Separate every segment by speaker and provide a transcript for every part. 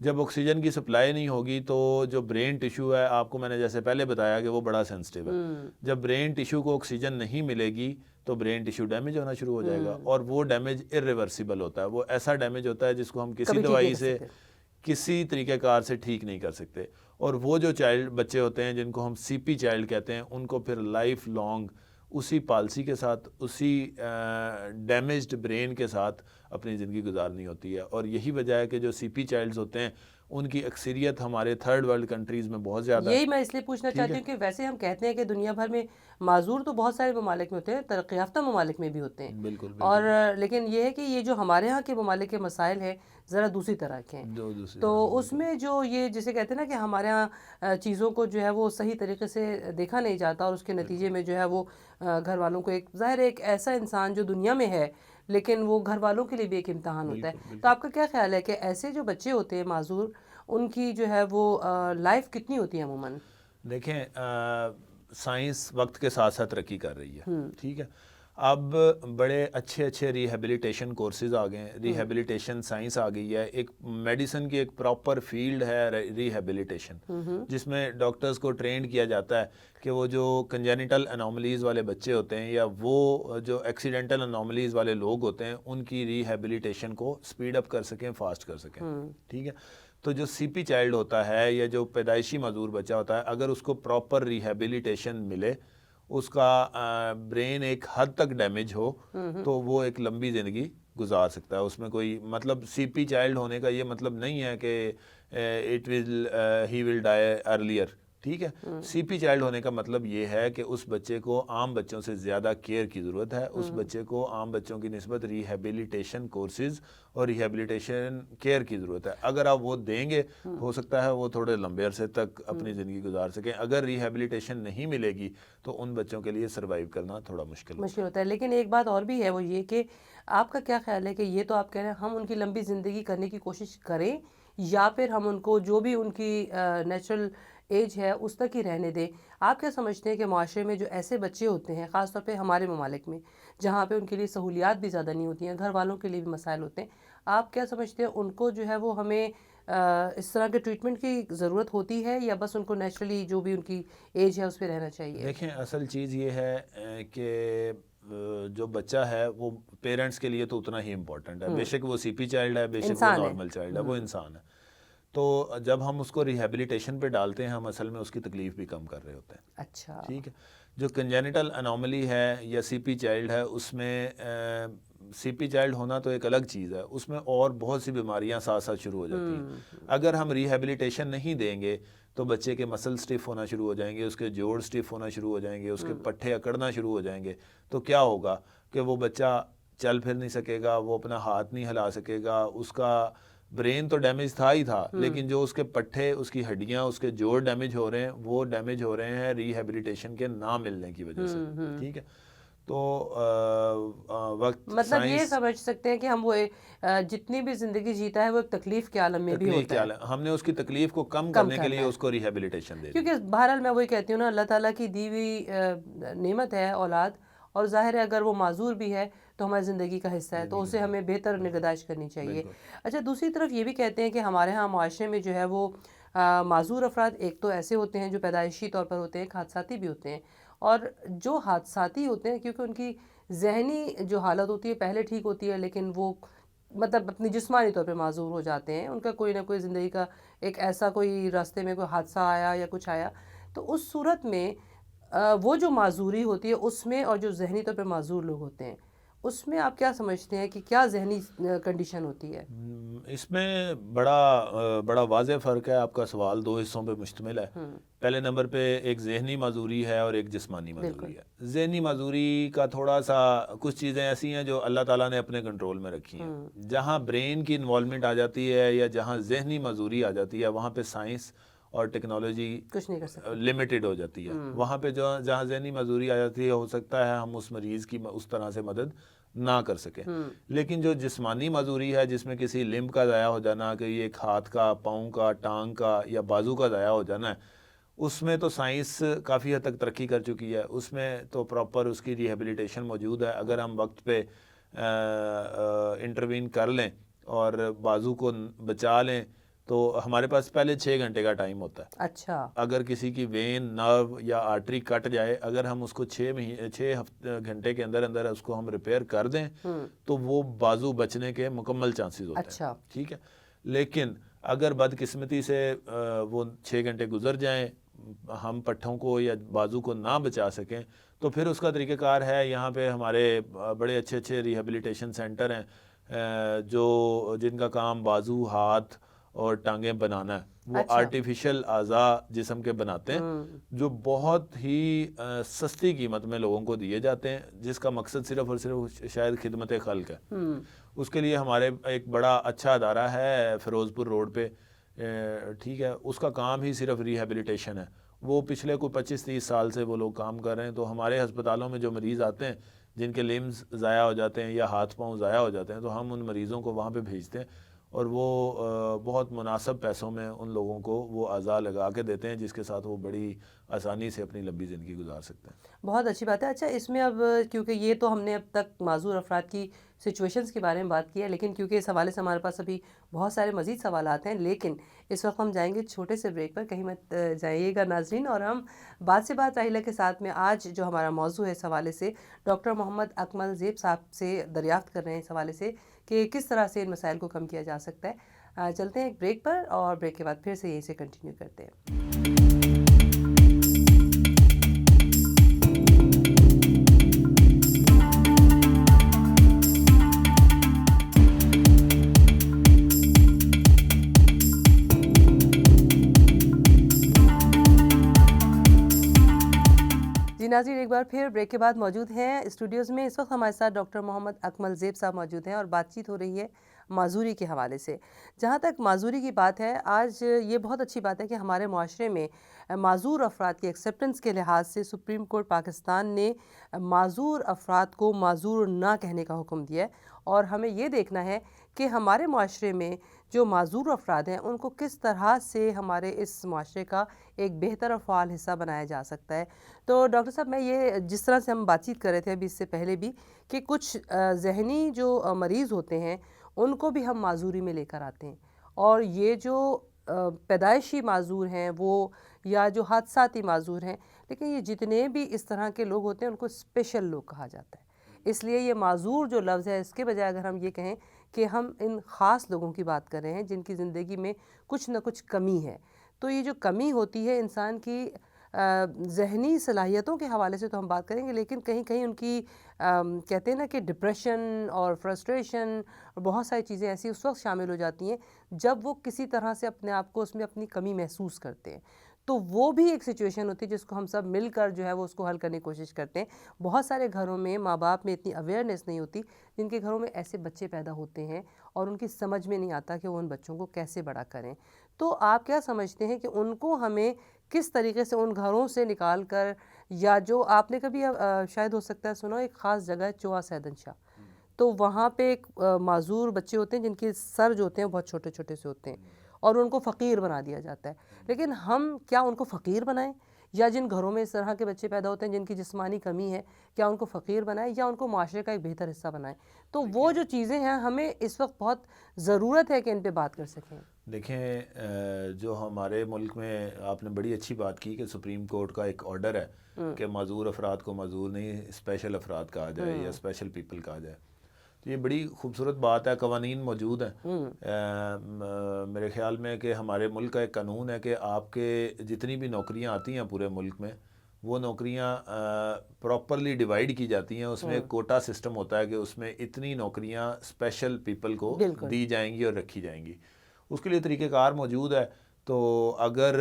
Speaker 1: جب آکسیجن کی سپلائی نہیں ہوگی تو جو برین ٹیشو ہے، آپ کو میں نے جیسے پہلے بتایا کہ وہ بڑا سینسٹیو ہے. جب برین ٹیشو کو آکسیجن نہیں ملے گی تو برین ٹیشو ڈیمیج ہونا شروع ہو جائے گا، اور وہ ڈیمیج irreversible ہوتا ہے. وہ ایسا ڈیمیج ہوتا ہے جس کو ہم کسی دوائی سے کسی طریقہ کار سے ٹھیک نہیں کر سکتے. اور وہ جو بچے ہوتے ہیں جن کو ہم سی پی چائلڈ کہتے ہیں، ان کو پھر لائف لانگ اسی پالسی کے ساتھ، اسی ڈیمیجڈ برین کے ساتھ اپنی زندگی گزارنی ہوتی ہے. اور یہی وجہ ہے کہ جو سی پی چائلڈز ہوتے ہیں ان کی اکثریت ہمارے تھرڈ ورلڈ کنٹریز میں بہت زیادہ ہے.
Speaker 2: یہی میں اس لیے پوچھنا چاہتی ہوں کہ ویسے ہم کہتے ہیں کہ دنیا بھر میں معذور تو بہت سارے ممالک میں ہوتے ہیں، ترقی یافتہ ممالک میں بھی ہوتے ہیں.
Speaker 1: بالکل
Speaker 2: اور لیکن یہ ہے کہ یہ جو ہمارے ہاں کے ممالک کے مسائل ہیں ذرا دوسری طرح کے ہیں. تو اس میں جو یہ جسے کہتے ہیں نا کہ ہمارے ہاں چیزوں کو جو ہے وہ صحیح طریقے سے دیکھا نہیں جاتا، اور اس کے نتیجے میں جو ہے وہ گھر والوں کو ایک ظاہر ایک ایسا انسان جو دنیا میں ہے لیکن وہ گھر والوں کے لیے بھی ایک امتحان ہوتا ہے. تو آپ کا کیا خیال ہے کہ ایسے جو بچے ہوتے ہیں معذور، ان کی جو ہے وہ لائف کتنی ہوتی ہے عموماً؟
Speaker 1: دیکھیں، سائنس وقت کے ساتھ ساتھ ترقی کر رہی ہے، ٹھیک ہے. اب بڑے اچھے ریہیبلیٹیشن کورسز آ گئے ہیں، ریہیبلیٹیشن سائنس آ گئی ہے. ایک میڈیسن کی ایک پراپر فیلڈ ہے ریہیبلیٹیشن، جس میں ڈاکٹرز کو ٹرینڈ کیا جاتا ہے کہ وہ جو کنجینیٹل انوملیز والے بچے ہوتے ہیں یا وہ جو ایکسیڈنٹل انوملیز والے لوگ ہوتے ہیں ان کی ریہیبلیٹیشن کو سپیڈ اپ کر سکیں، فاسٹ کر سکیں، ٹھیک ہے. تو جو سی پی چائلڈ ہوتا ہے یا جو پیدائشی معذور بچہ ہوتا ہے، اگر اس کو پراپر ریہیبلیٹیشن ملے، اس کا برین ایک حد تک ڈیمیج ہو، تو وہ ایک لمبی زندگی گزار سکتا ہے. اس میں کوئی مطلب سی پی چائلڈ ہونے کا یہ مطلب نہیں ہے کہ ہی ول ڈائی ارلیئر، ٹھیک ہے. سی پی چائلڈ ہونے کا مطلب یہ ہے کہ اس بچے کو عام بچوں سے زیادہ کیئر کی ضرورت ہے. اس بچے کو عام بچوں کی نسبت ریہیبلیٹیشن کورسز اور ریہیبلیٹیشن کیئر کی ضرورت ہے. اگر آپ وہ دیں گے ہو سکتا ہے وہ تھوڑے لمبے عرصے تک اپنی زندگی گزار سکیں. اگر ریہیبلیٹیشن نہیں ملے گی تو ان بچوں کے لیے سروائیو کرنا تھوڑا مشکل
Speaker 2: ہوتا ہے. لیکن ایک بات اور بھی ہے، وہ یہ کہ آپ کا کیا خیال ہے کہ یہ تو آپ کہہ رہے ہیں ہم ان کی لمبی زندگی کرنے کی کوشش کریں، یا پھر ہم ان کو جو بھی ان کی نیچرل ایج ہے اس تک ہی رہنے دیں. آپ کیا سمجھتے ہیں کہ معاشرے میں جو ایسے بچے ہوتے ہیں، خاص طور پہ ہمارے ممالک میں جہاں پہ ان کے لیے سہولیات بھی زیادہ نہیں ہوتی ہیں، گھر والوں کے لیے بھی مسائل ہوتے ہیں، آپ کیا سمجھتے ہیں ان کو جو ہے وہ ہمیں اس طرح کے ٹریٹمنٹ کی ضرورت ہوتی ہے، یا بس ان کو نیچرلی جو بھی ان کی ایج ہے اس پہ رہنا چاہیے؟
Speaker 1: دیکھیں، اصل چیز یہ ہے کہ جو بچہ ہے وہ پیرنٹس کے لیے تو اتنا ہی امپورٹنٹ ہے. بے شک وہ سی پی چائلڈ ہے، بے شک وہ نارمل چائلڈ ہے، وہ انسان ہے. تو جب ہم اس کو ریہیبلیٹیشن پہ ڈالتے ہیں، ہم اصل میں اس کی تکلیف بھی کم کر رہے ہوتے ہیں.
Speaker 2: اچھا،
Speaker 1: ٹھیک ہے. جو کنجینیٹل انوملی ہے یا سی پی چائلڈ ہے، اس میں سی پی چائلڈ ہونا تو ایک الگ چیز ہے، اس میں اور بہت سی بیماریاں ساتھ ساتھ شروع ہو جاتی ہیں. اگر ہم ریہیبلیٹیشن نہیں دیں گے تو بچے کے مسل سٹف ہونا شروع ہو جائیں گے، اس کے جوڑ سٹف ہونا شروع ہو جائیں گے، اس کے پٹھے اکڑنا شروع ہو جائیں گے. تو کیا ہوگا کہ وہ بچہ چل پھر نہیں سکے گا، وہ اپنا ہاتھ نہیں ہلا سکے گا. اس کا برین تو ڈیمیج تھا ہی تھا، لیکن جو اس کے پٹھے، اس کی ہڈیاں، اس کے جوڑ ڈیمیج ہو رہے ہیں، وہ ڈیمیج ہو رہے ہیں ریہیبلیٹیشن کے نہ ملنے کی وجہ سے. ٹھیک ہے. تو وقت
Speaker 2: مطلب یہ سمجھ سکتے ہیں کہ ہم وہ جتنی بھی زندگی جیتا ہے وہ ایک تکلیف کے عالم میں بھی ہوتا ہے.
Speaker 1: ہم نے اس کی تکلیف کو کم کرنے کے لیے اس کو ریہیبلیٹیشن دے دی.
Speaker 2: کیونکہ بہرحال میں وہی کہتی ہوں نا، اللہ تعالیٰ کی دی ہوئی نعمت ہے اولاد، اور ظاہر ہے اگر وہ معذور بھی ہے تو ہماری زندگی کا حصہ ہے، تو اسے ہمیں بہتر نگہداشت کرنی چاہیے. اچھا، دوسری طرف یہ بھی کہتے ہیں کہ ہمارے ہاں معاشرے میں جو ہے وہ معذور افراد ایک تو ایسے ہوتے ہیں جو پیدائشی طور پر ہوتے ہیں، حادثاتی بھی ہوتے ہیں. اور جو حادثاتی ہوتے ہیں کیونکہ ان کی ذہنی جو حالت ہوتی ہے پہلے ٹھیک ہوتی ہے، لیکن وہ مطلب اپنی جسمانی طور پہ معذور ہو جاتے ہیں. ان کا کوئی نہ کوئی زندگی کا ایک ایسا کوئی راستے میں کوئی حادثہ آیا یا کچھ آیا، تو اس صورت میں وہ جو معذوری ہوتی ہے اس میں، اور جو ذہنی طور پہ معذور لوگ ہوتے ہیں اس میں آپ کیا سمجھتے ہیں کہ کیا ذہنی کنڈیشن ہوتی ہے؟
Speaker 1: اس میں بڑا واضح فرق ہے. آپ کا سوال دو حصوں پہ مشتمل ہے. پہلے نمبر پہ ایک ذہنی معذوری ہے اور ایک جسمانی معذوری ہے. ذہنی معذوری کا تھوڑا سا کچھ چیزیں ایسی ہیں جو اللہ تعالیٰ نے اپنے کنٹرول میں رکھی ہیں. جہاں برین کی انوالومنٹ آ جاتی ہے یا جہاں ذہنی معذوری آ جاتی ہے، وہاں پہ سائنس اور ٹیکنالوجی
Speaker 2: کچھ نہیں کر سکتے،
Speaker 1: لمیٹڈ ہو جاتی ہے. وہاں پہ جہاں ذہنی معذوری آ جاتی ہے، ہو سکتا ہے ہم اس مریض کی اس طرح سے مدد نہ کر سکیں. لیکن جو جسمانی معذوری ہے، جس میں کسی لمب کا ضائع ہو جانا، کہ ایک ہاتھ کا، پاؤں کا، ٹانگ کا یا بازو کا ضائع ہو جانا ہے، اس میں تو سائنس کافی حد تک ترقی کر چکی ہے. اس میں تو پراپر اس کی ریہیبلیٹیشن موجود ہے. اگر ہم وقت پہ انٹروین کر لیں اور بازو کو بچا لیں تو ہمارے پاس پہلے 6 گھنٹے کا ٹائم ہوتا ہے.
Speaker 2: اچھا.
Speaker 1: اگر کسی کی وین نرو یا آرٹری کٹ جائے, اگر ہم اس کو 6 گھنٹے کے اندر اندر اس کو ہم ریپیئر کر دیں تو وہ بازو بچنے کے مکمل چانسز ہوتے ہیں.
Speaker 2: اچھا.
Speaker 1: ٹھیک ہے. لیکن اگر بدقسمتی سے وہ 6 گھنٹے گزر جائیں, ہم پٹھوں کو یا بازو کو نہ بچا سکیں, تو پھر اس کا طریقہ کار ہے. یہاں پہ ہمارے بڑے اچھے اچھے ریہیبلیٹیشن سینٹر ہیں جو جن کا کام بازو, ہاتھ اور ٹانگیں بنانا ہے. وہ آرٹیفیشل اعضاء جسم کے بناتے ہیں جو بہت ہی سستی قیمت میں لوگوں کو دیے جاتے ہیں, جس کا مقصد صرف اور صرف شاید خدمت خلق ہے. اس کے لیے ہمارے ایک بڑا اچھا ادارہ ہے فیروز پور روڈ پہ. ٹھیک ہے. اس کا کام ہی صرف ریہیبلیٹیشن ہے. وہ پچھلے کوئی 25-30 سال سے وہ لوگ کام کر رہے ہیں. تو ہمارے ہسپتالوں میں جو مریض آتے ہیں جن کے لمز ضائع ہو جاتے ہیں یا ہاتھ پاؤں ضائع ہو جاتے ہیں, تو ہم ان مریضوں کو وہاں پہ بھیجتے ہیں اور وہ بہت مناسب پیسوں میں ان لوگوں کو وہ اعضاء لگا کے دیتے ہیں, جس کے ساتھ وہ بڑی آسانی سے اپنی لمبی زندگی گزار سکتے ہیں.
Speaker 2: بہت اچھی بات ہے. اچھا, اس میں اب کیونکہ یہ تو ہم نے اب تک معذور افراد کی سچویشنز کے بارے میں بات کی ہے, لیکن کیونکہ اس حوالے سے ہمارے پاس ابھی بہت سارے مزید سوالات ہیں, لیکن اس وقت ہم جائیں گے چھوٹے سے بریک پر. کہیں مت جائیے گا ناظرین, اور ہم بات سے بات راحلہ کے ساتھ میں آج جو ہمارا موضوع ہے اس حوالے سے ڈاکٹر محمد اکمل زیب صاحب سے دریافت کر رہے ہیں اس حوالے سے کہ کس طرح سے ان مسائل کو کم کیا جا سکتا ہے. چلتے ہیں ایک بریک پر, اور بریک کے بعد پھر سے یہیں سے کنٹینیو کرتے ہیں. ناظرین, ایک بار پھر بریک کے بعد موجود ہیں اسٹوڈیوز میں. اس وقت ہمارے ساتھ ڈاکٹر محمد اکمل زیب صاحب موجود ہیں اور بات چیت ہو رہی ہے معذوری کے حوالے سے. جہاں تک معذوری کی بات ہے, آج یہ بہت اچھی بات ہے کہ ہمارے معاشرے میں معذور افراد کی ایکسیپٹنس کے لحاظ سے سپریم کورٹ پاکستان نے معذور افراد کو معذور نہ کہنے کا حکم دیا ہے, اور ہمیں یہ دیکھنا ہے کہ ہمارے معاشرے میں جو معذور افراد ہیں ان کو کس طرح سے ہمارے اس معاشرے کا ایک بہتر اور فعال حصہ بنایا جا سکتا ہے. تو ڈاکٹر صاحب, میں یہ جس طرح سے ہم بات چیت کر رہے تھے ابھی اس سے پہلے بھی کہ کچھ ذہنی جو مریض ہوتے ہیں ان کو بھی ہم معذوری میں لے کر آتے ہیں, اور یہ جو پیدائشی معذور ہیں وہ یا جو حادثاتی معذور ہیں, لیکن یہ جتنے بھی اس طرح کے لوگ ہوتے ہیں ان کو اسپیشل لوگ کہا جاتا ہے. اس لیے یہ معذور جو لفظ ہے, اس کے بجائے اگر ہم یہ کہیں کہ ہم ان خاص لوگوں کی بات کر رہے ہیں جن کی زندگی میں کچھ نہ کچھ کمی ہے, تو یہ جو کمی ہوتی ہے انسان کی ذہنی صلاحیتوں کے حوالے سے تو ہم بات کریں گے, لیکن کہیں کہیں ان کی کہتے ہیں نا کہ ڈپریشن اور فرسٹریشن اور بہت ساری چیزیں ایسی اس وقت شامل ہو جاتی ہیں جب وہ کسی طرح سے اپنے آپ کو اس میں اپنی کمی محسوس کرتے ہیں. تو وہ بھی ایک سچویشن ہوتی ہے جس کو ہم سب مل کر جو ہے وہ اس کو حل کرنے کی کوشش کرتے ہیں. بہت سارے گھروں میں ماں باپ میں اتنی اویئرنیس نہیں ہوتی, جن کے گھروں میں ایسے بچے پیدا ہوتے ہیں اور ان کی سمجھ میں نہیں آتا کہ وہ ان بچوں کو کیسے بڑا کریں. تو آپ کیا سمجھتے ہیں کہ ان کو ہمیں کس طریقے سے ان گھروں سے نکال کر, یا جو آپ نے کبھی شاید ہو سکتا ہے سنو, ایک خاص جگہ ہے چوہا سیدن شاہ, تو وہاں پہ ایک معذور بچے ہوتے ہیں جن کے سر جو ہوتے ہیں بہت چھوٹے چھوٹے سے ہوتے ہیں اور ان کو فقیر بنا دیا جاتا ہے. لیکن ہم کیا ان کو فقیر بنائیں, یا جن گھروں میں اس طرح کے بچے پیدا ہوتے ہیں جن کی جسمانی کمی ہے, کیا ان کو فقیر بنائیں یا ان کو معاشرے کا ایک بہتر حصہ بنائیں؟ تو وہ جو چیزیں ہیں ہمیں اس وقت بہت ضرورت ہے کہ ان پہ بات کر سکیں.
Speaker 1: دیکھیں, جو ہمارے ملک میں آپ نے بڑی اچھی بات کی کہ سپریم کورٹ کا ایک آرڈر ہے کہ معذور افراد کو معذور نہیں اسپیشل افراد کہا جائے یا اسپیشل پیپل کہا جائے. تو یہ بڑی خوبصورت بات ہے, قوانین موجود ہیں. میرے خیال میں کہ ہمارے ملک کا ایک قانون ہے کہ آپ کے جتنی بھی نوکریاں آتی ہیں پورے ملک میں, وہ نوکریاں پراپرلی ڈیوائیڈ کی جاتی ہیں. اس میں ایک کوٹا سسٹم ہوتا ہے کہ اس میں اتنی نوکریاں اسپیشل پیپل کو دی جائیں گی اور رکھی جائیں گی. اس کے لیے طریقہ کار موجود ہے. تو اگر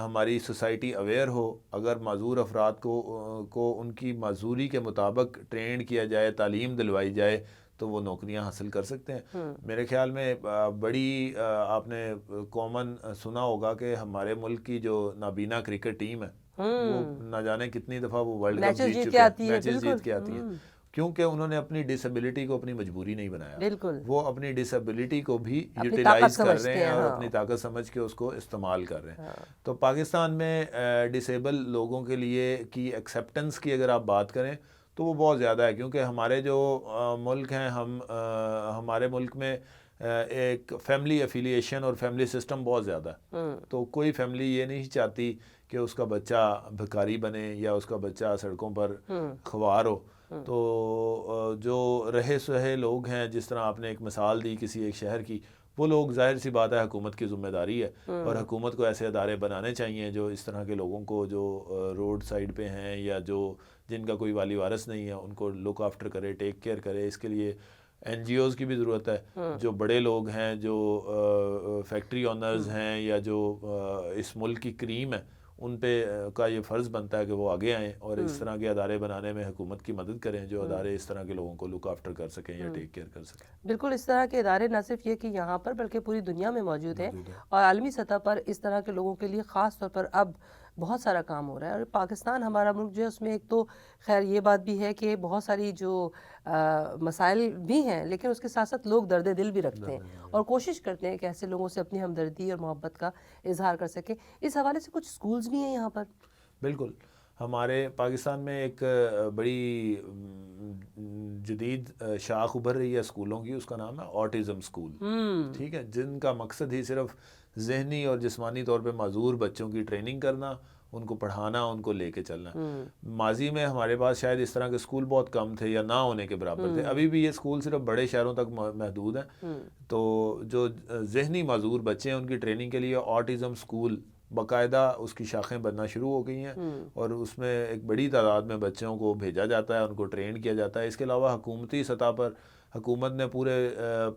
Speaker 1: ہماری سوسائٹی اویئر ہو, اگر معذور افراد کو ان کی معذوری کے مطابق ٹرینڈ کیا جائے, تعلیم دلوائی جائے, تو وہ نوکریاں حاصل کر سکتے ہیں. میرے خیال میں بڑی آپ نے کامن سنا ہوگا کہ ہمارے ملک کی جو نابینا کرکٹ ٹیم ہے وہ نہ جانے کتنی دفعہ وہ ورلڈ کپ جیت چکے ہیں, میچز جیت کے آتی ہیں, کیونکہ انہوں نے اپنی ڈسیبلٹی کو اپنی مجبوری نہیں بنایا. وہ اپنی ڈسیبلٹی کو بھی یوٹیلائز کر رہے ہیں اور اپنی طاقت سمجھ کے اس کو استعمال کر رہے ہیں. تو پاکستان میں ڈسیبل لوگوں کے لیے کی ایکسیپٹنس کی اگر آپ بات کریں تو وہ بہت زیادہ ہے, کیونکہ ہمارے جو ملک ہیں, ہمارے ملک میں ایک فیملی افیلیشن اور فیملی سسٹم بہت زیادہ ہے. تو کوئی فیملی یہ نہیں چاہتی کہ اس کا بچہ بھکاری بنے یا اس کا بچہ سڑکوں پر خوار ہو. تو جو رہے سہے لوگ ہیں، جس طرح آپ نے ایک مثال دی کسی ایک شہر کی، وہ لوگ ظاہر سی بات ہے حکومت کی ذمہ داری ہے، اور حکومت کو ایسے ادارے بنانے چاہیے جو اس طرح کے لوگوں کو جو روڈ سائڈ پہ ہیں یا جو جن کا کوئی والی وارث نہیں ہے ان کو لک آفٹر کرے، ٹیک کیئر کرے. اس کے لیے این جی اوز کی بھی ضرورت ہے. جو بڑے لوگ ہیں، جو فیکٹری اونرز ہیں یا جو اس ملک کی کریم ہے، ان پہ کا یہ فرض بنتا ہے کہ وہ آگے آئیں اور اس طرح کے ادارے بنانے میں حکومت کی مدد کریں، جو ادارے اس طرح کے لوگوں کو لک آفٹر کر سکیں یا ٹیک کیئر کر سکیں.
Speaker 2: بالکل، اس طرح کے ادارے نہ صرف یہ کہ یہاں پر بلکہ پوری دنیا میں موجود ہیں، اور عالمی سطح پر اس طرح کے لوگوں کے لیے خاص طور پر اب بہت سارا کام ہو رہا ہے. اور پاکستان ہمارا ملک جو ہے اس میں ایک تو خیر یہ بات بھی ہے کہ بہت ساری جو مسائل بھی ہیں، لیکن اس کے ساتھ ساتھ لوگ درد دل بھی رکھتے ہیں اور کوشش کرتے ہیں کہ ایسے لوگوں سے اپنی ہمدردی اور محبت کا اظہار کر سکیں. اس حوالے سے کچھ سکولز بھی ہیں یہاں پر.
Speaker 1: بالکل، ہمارے پاکستان میں ایک بڑی جدید شاخ ابھر رہی ہے اسکولوں کی، اس کا نام ہے آٹزم اسکول. ٹھیک ہے، جن کا مقصد ہی صرف ذہنی اور جسمانی طور پہ معذور بچوں کی ٹریننگ کرنا، ان کو پڑھانا، ان کو لے کے چلنا. ماضی میں ہمارے پاس شاید اس طرح کے اسکول بہت کم تھے یا نہ ہونے کے برابر تھے. ابھی بھی یہ اسکول صرف بڑے شہروں تک محدود ہیں. تو جو ذہنی معذور بچے ہیں ان کی ٹریننگ کے لیے آٹزم اسکول باقاعدہ اس کی شاخیں بننا شروع ہو گئی ہیں، اور اس میں ایک بڑی تعداد میں بچوں کو بھیجا جاتا ہے، ان کو ٹرین کیا جاتا ہے. اس کے علاوہ حکومتی سطح پر حکومت نے پورے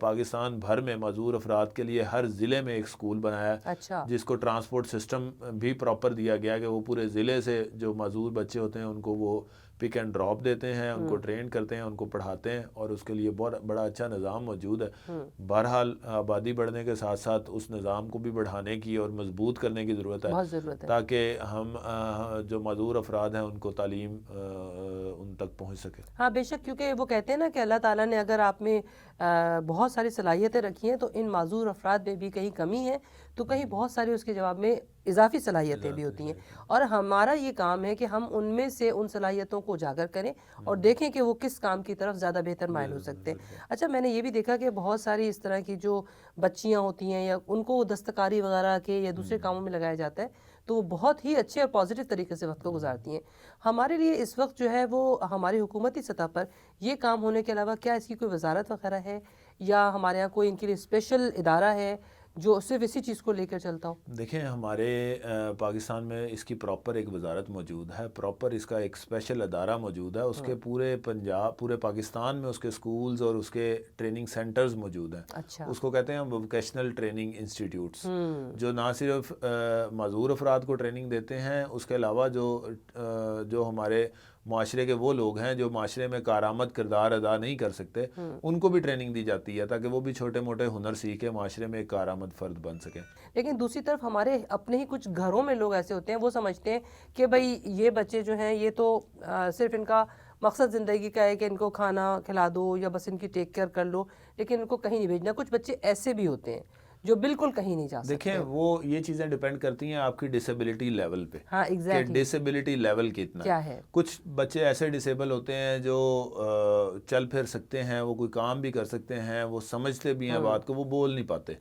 Speaker 1: پاکستان بھر میں معذور افراد کے لیے ہر ضلع میں ایک سکول بنایا ہے، جس کو ٹرانسپورٹ سسٹم بھی پراپر دیا گیا کہ وہ پورے ضلع سے جو معذور بچے ہوتے ہیں ان کو وہ پک اینڈ ڈراپ دیتے ہیں، ان کو ٹرین کرتے ہیں، ان کو پڑھاتے ہیں، اور اس کے لیے بہت بڑا اچھا نظام موجود ہے. بہرحال آبادی بڑھنے کے ساتھ ساتھ اس نظام کو بھی بڑھانے کی اور مضبوط کرنے کی ضرورت ہے، تاکہ ہم جو معذور افراد ہیں ان کو تعلیم ان تک پہنچ سکے.
Speaker 2: ہاں بے شک، کیونکہ وہ کہتے ہیں نا کہ اللہ تعالیٰ نے اگر آپ میں بہت ساری صلاحیتیں رکھی ہیں تو ان معذور افراد میں بھی کہیں کمی ہے تو کہیں بہت ساری اس کے جواب میں اضافی صلاحیتیں بھی ہوتی ہیں، اور ہمارا یہ کام ہے کہ ہم ان میں سے ان صلاحیتوں کو اجاگر کریں اور دیکھیں کہ وہ کس کام کی طرف زیادہ بہتر مائل ہو سکتے ہیں. اچھا، میں نے یہ بھی دیکھا کہ بہت ساری اس طرح کی جو بچیاں ہوتی ہیں یا ان کو دستکاری وغیرہ کے یا دوسرے کاموں میں لگایا جاتا ہے تو وہ بہت ہی اچھے اور پازیٹیو طریقے سے وقت کو گزارتی ہیں. ہمارے لیے اس وقت جو ہے وہ ہماری حکومتی سطح پر یہ کام ہونے کے علاوہ کیا اس کی کوئی وزارت وغیرہ ہے یا ہمارے یہاں کوئی ان کے لیے اسپیشل ادارہ ہے جو صرف اسی چیز کو لے کر چلتا ہو؟
Speaker 1: دیکھیں، ہمارے پاکستان میں اس کی پراپر ایک وزارت موجود ہے، پراپر اس کا ایک اسپیشل ادارہ موجود ہے. اس کے پورے پورے پاکستان میں اس کے سکولز اور اس کے ٹریننگ سینٹرز موجود ہیں.
Speaker 2: اچھا،
Speaker 1: اس کو کہتے ہیں ووکیشنل ٹریننگ انسٹیٹیوٹس، جو نہ صرف معذور افراد کو ٹریننگ دیتے ہیں، اس کے علاوہ جو ہمارے معاشرے کے وہ لوگ ہیں جو معاشرے میں کارآمد کردار ادا نہیں کر سکتے، ان کو بھی ٹریننگ دی جاتی ہے تاکہ وہ بھی چھوٹے موٹے ہنر سیکھ کے معاشرے میں ایک کارآمد فرد بن سکیں.
Speaker 2: لیکن دوسری طرف ہمارے اپنے ہی کچھ گھروں میں لوگ ایسے ہوتے ہیں، وہ سمجھتے ہیں کہ بھئی یہ بچے جو ہیں یہ تو صرف ان کا مقصد زندگی کا ہے کہ ان کو کھانا کھلا دو یا بس ان کی ٹیک کیئر کر لو، لیکن ان کو کہیں نہیں بھیجنا. کچھ بچے ایسے بھی ہوتے ہیں جو بالکل کہیں نہیں جا سکتے.
Speaker 1: دیکھیں، وہ یہ چیزیں ڈیپینڈ کرتی ہیں آپ کی ڈسیبلٹی لیول پہ.
Speaker 2: ہاں
Speaker 1: کہ ڈسیبلٹی لیول کتنا
Speaker 2: ہے.
Speaker 1: کچھ بچے ایسے ڈسیبل ہوتے ہیں جو چل پھر سکتے ہیں، وہ کوئی کام بھی کر سکتے ہیں، وہ سمجھتے بھی ہیں بات کو، وہ بول نہیں پاتے.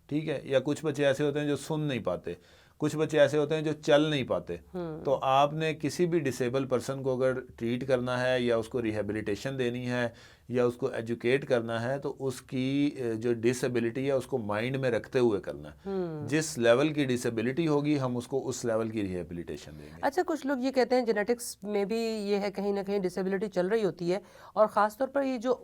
Speaker 1: ٹھیک ہے، یا کچھ بچے ایسے ہوتے ہیں جو سن نہیں پاتے، کچھ بچے ایسے ہوتے ہیں جو چل نہیں پاتے. تو آپ نے کسی بھی ڈسیبل پرسن کو اگر ٹریٹ کرنا ہے یا اس کو ریہیبلیٹیشن دینی ہے یا اس کو ایجوکیٹ کرنا ہے تو اس کی جو ڈسیبلٹی ہے اس کو مائنڈ میں رکھتے ہوئے کرنا ہے. جس لیول کی ڈسیبلٹی ہوگی ہم اس کو اس لیول کی ریہیبلیٹیشن دیں گے.
Speaker 2: اچھا، کچھ لوگ یہ کہتے ہیں جینیٹکس میں بھی یہ ہے کہیں نہ کہیں ڈسیبلٹی چل رہی ہوتی ہے، اور خاص طور پر یہ جو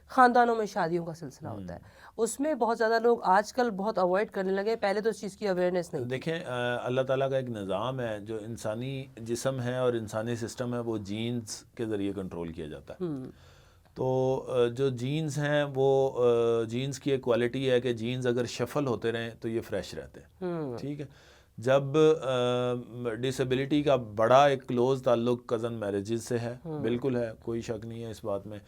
Speaker 2: خاندانوں میں شادیوں کا سلسلہ ہوتا ہے اس میں بہت زیادہ لوگ آج کل بہت اوائڈ کرنے لگے. پہلے تو اس چیز کی اویئرنیس نہیں.
Speaker 1: دیکھیں، اللہ تعالیٰ کا ایک نظام ہے، جو انسانی جسم ہے اور انسانی سسٹم ہے وہ جینز کے ذریعے کنٹرول کیا جاتا ہے. تو جو جینز ہیں وہ جینز کی ایک کوالٹی ہے کہ جینز اگر شفل ہوتے رہیں تو یہ فریش رہتے ہیں. ٹھیک ہے، جب ڈسیبلٹی کا بڑا ایک کلوز تعلق کزن میریجز سے ہے، بالکل ہے، کوئی شک نہیں ہے اس بات میں.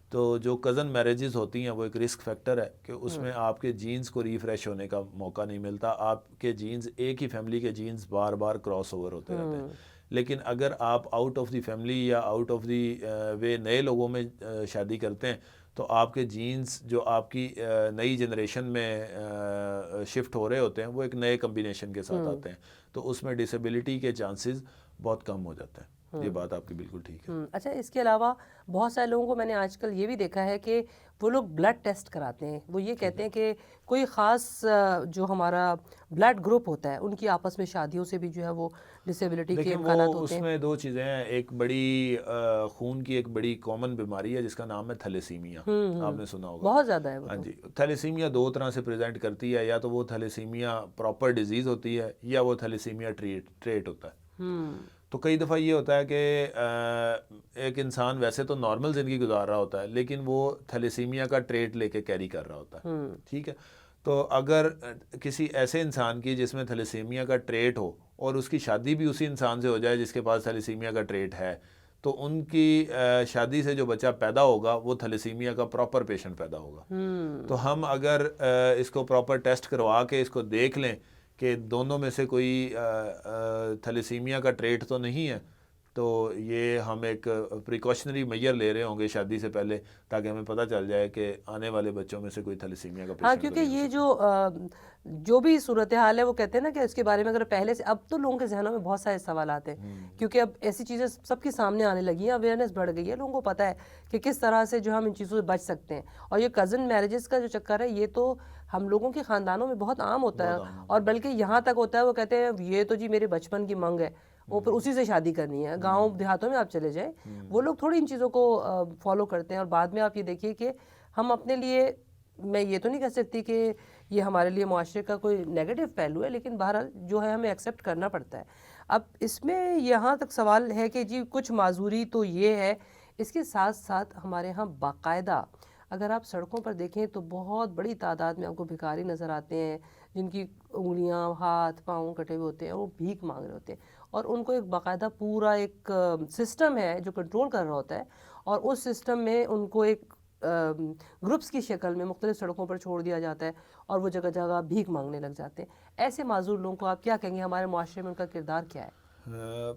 Speaker 1: تو جو کزن میریجز ہوتی ہیں وہ ایک رسک فیکٹر ہے کہ اس میں آپ کے جینز کو ریفریش ہونے کا موقع نہیں ملتا. آپ کے جینز، ایک ہی فیملی کے جینز بار بار کراس اوور ہوتے رہتے ہیں. لیکن اگر آپ آؤٹ آف دی فیملی یا آؤٹ آف دی وے نئے لوگوں میں شادی کرتے ہیں تو آپ کے جینز جو آپ کی نئی جنریشن میں شفٹ ہو رہے ہوتے ہیں وہ ایک نئے کمبینیشن کے ساتھ آتے ہیں، تو اس میں ڈسیبلٹی کے چانسز بہت کم ہو جاتے ہیں. یہ بات آپ کی بالکل ٹھیک ہے.
Speaker 2: اچھا، اس کے علاوہ بہت سارے لوگوں کو میں نے آج کل یہ بھی دیکھا ہے کہ وہ لوگ بلڈ ٹیسٹ کراتے ہیں. وہ یہ کہتے ہیں کہ کوئی خاص جو ہمارا بلڈ گروپ ہوتا ہے ان کی آپس میں شادیوں سے بھی جو ہے وہ ڈسیبلٹی کے
Speaker 1: لیکن
Speaker 2: امکانات
Speaker 1: وہ
Speaker 2: ہوتے
Speaker 1: اس
Speaker 2: ہیں.
Speaker 1: میں دو چیزیں ہیں. ایک بڑی خون کی ایک بڑی کامن بیماری ہے جس کا نام ہے تھیلیسیمیا. آپ نے سنا ہوگا.
Speaker 2: بہت زیادہ ہے وہ.
Speaker 1: ہاں جی. تھیلیسیمیا دو طرح سے پریزنٹ کرتی ہے، یا تو وہ تھیلیسیمیا پراپر ڈیزیز ہوتی ہے یا وہ تھیلیسیمیا ٹریٹ ہوتا ہے. تو کئی دفعہ یہ ہوتا ہے کہ ایک انسان ویسے تو نارمل زندگی گزار رہا ہوتا ہے لیکن وہ تھیلیسیمیا کا ٹریٹ لے کے کیری کر رہا ہوتا ہے. ٹھیک ہے. تو اگر کسی ایسے انسان کی جس میں تھیلیسیمیا کا ٹریٹ ہو اور اس کی شادی بھی اسی انسان سے ہو جائے جس کے پاس تھیلیسیمیا کا ٹریٹ ہے، تو ان کی شادی سے جو بچہ پیدا ہوگا وہ تھیلیسیمیا کا پراپر پیشنٹ پیدا ہوگا. تو ہم اگر اس کو پراپر ٹیسٹ کروا کے اس کو دیکھ لیں کہ دونوں میں سے کوئی تھیلیسیمیا کا ٹریٹ تو نہیں ہے، تو یہ ہم ایک پریکاشنری میجر لے رہے ہوں گے شادی سے پہلے، تاکہ ہمیں پتہ چل جائے کہ آنے والے بچوں میں سے کوئی تھیلیسیمیا کا پیشنٹ.
Speaker 2: کیونکہ یہ جو بھی صورتحال ہے وہ کہتے ہیں نا کہ اس کے بارے میں اگر پہلے سے، اب تو لوگوں کے ذہنوں میں بہت سارے سوالات ہیں کیونکہ اب ایسی چیزیں سب کے سامنے آنے لگی ہیں، اویئرنیس بڑھ گئی ہے، لوگوں کو پتہ ہے کہ کس طرح سے جو ہم ان چیزوں سے بچ سکتے ہیں. اور یہ کزن میرجز کا جو چکر ہے یہ تو ہم لوگوں کے خاندانوں میں بہت عام ہوتا ہے، اور بلکہ یہاں تک ہوتا ہے وہ کہتے ہیں یہ تو جی میرے بچپن کی منگ ہے، وہ پھر اسی سے شادی کرنی ہے. گاؤں دیہاتوں میں آپ چلے جائیں وہ لوگ تھوڑی ان چیزوں کو فالو کرتے ہیں. اور بعد میں آپ یہ دیکھیے کہ ہم اپنے لیے، میں یہ تو نہیں کہہ سکتی کہ یہ ہمارے لیے معاشرے کا کوئی نیگیٹو پہلو ہے، لیکن بہرحال جو ہے ہمیں ایکسیپٹ کرنا پڑتا ہے. اب اس میں یہاں تک سوال ہے کہ جی کچھ معذوری تو یہ ہے، اس کے ساتھ ساتھ ہمارے ہاں باقاعدہ اگر آپ سڑکوں پر دیکھیں تو بہت بڑی تعداد میں آپ کو بھکاری نظر آتے ہیں جن کی انگلیاں، ہاتھ، پاؤں کٹے ہوئے ہوتے ہیں، وہ بھیک مانگ رہے ہوتے ہیں، اور ان کو ایک باقاعدہ پورا ایک سسٹم ہے جو کنٹرول کر رہا ہوتا ہے، اور اس سسٹم میں ان کو ایک گروپس کی شکل میں مختلف سڑکوں پر چھوڑ دیا جاتا ہے اور وہ جگہ جگہ بھیک مانگنے لگ جاتے ہیں. ایسے معذور لوگوں کو آپ کیا کہیں گے؟ ہمارے معاشرے میں ان کا کردار کیا ہے؟